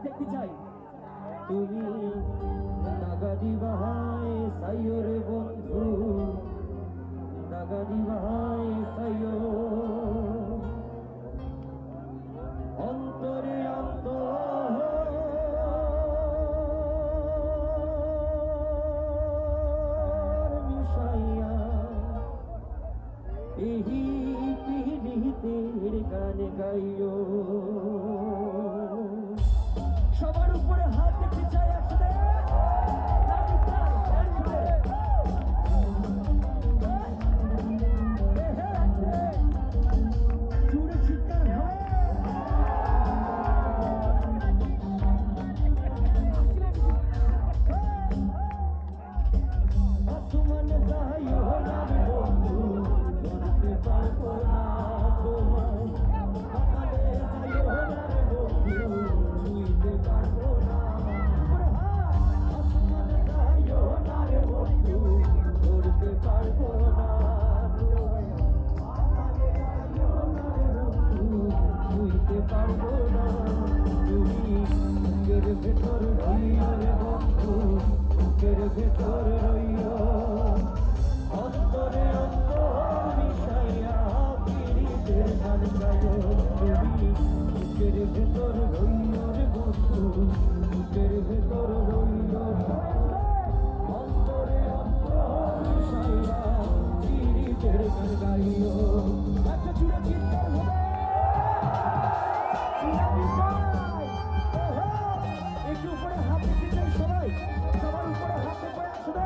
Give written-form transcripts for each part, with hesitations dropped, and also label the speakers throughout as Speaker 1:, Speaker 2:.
Speaker 1: দেখতে চাই। তুমি নাগারি বাহাই সাইও রে বন্ধু, নাগারি বাহাই সাইও, অন্তরে অন্তর মিশাইয়া এহি পিহিতের গান গাইও। সবার উপরে হাত দেখতে চাই একসাথে। জুড়ে চিৎকার হয়। আসমান যাইও না বন্ধু, ধরতে পারবো না তোমায়। আমারে যাইও না বন্ধু, ছুঁইতে পারবো না। আসমান যাইও না বন্ধু, ধরতে পারবো না তোমায়। আমারে যাইও না বন্ধু, ছুঁইতে পারবো না। তুমি বুকের ভেতর রইও রে বন্ধু, বুকের ভেতর রইও, অন্তরে অন্তর মিশাইয়া পিরিতের গান গাইও। তুমি বুকের ভেতর রইও রে বন্ধু, বুকের ভেতর রইও, অন্তরে অন্তর মিশাইয়া পিরিতের গান গাইও। একটা জুড়ে চিৎকার হবে। একটু উপরে হাত দিতে চাই সবাই, সবার উপরে হাত দেখবে আসবে।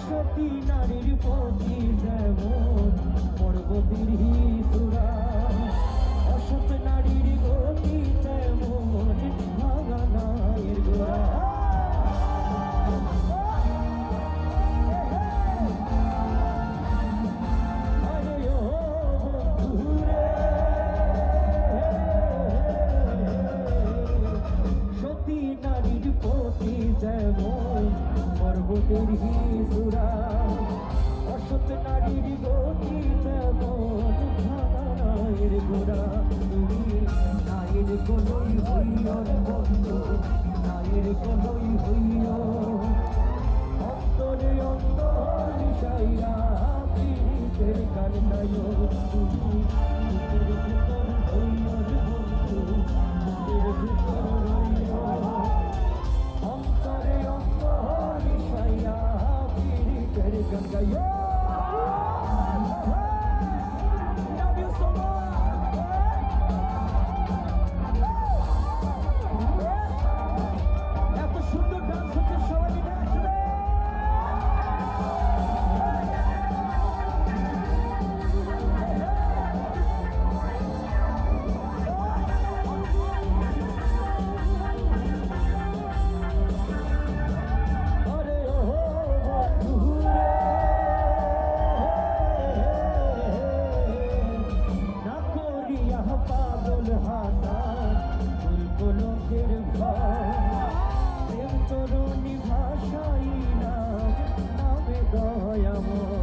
Speaker 1: সতী নারীর প্রতি যেমন পর্বতের সুরা, অসৎ নারীর গতি তেমন ভাঙা নায়ের গোড়া। সতী নারীর প্রতি যেমন পর্বতের সুরা, অসৎ নারীর গতি তেমন ভাঙা নায়ের গোড়া। তুমি নায়ের কোলই হইও রে বন্ধু, নায়ের কোলই হইও, অন্তরে অন্তর মিশাইয়া পিরিতের গান গাইও। তুমি বুকের ভেতর রইও রে বন্ধু, বুকের ভেতর রইও, অন্তরে অন্তর মিশাইয়া পিরিতের গান গাইও। Love you so much. এত সুন্দর ডান্স হচ্ছে, সবাই মিলে আসবে। আরে ও বন্ধু রে, না করিয়া পাগল হাসান ফুলকলকের ঘর, প্রেম তরুণী ভাষাই না নামে দয়াময়।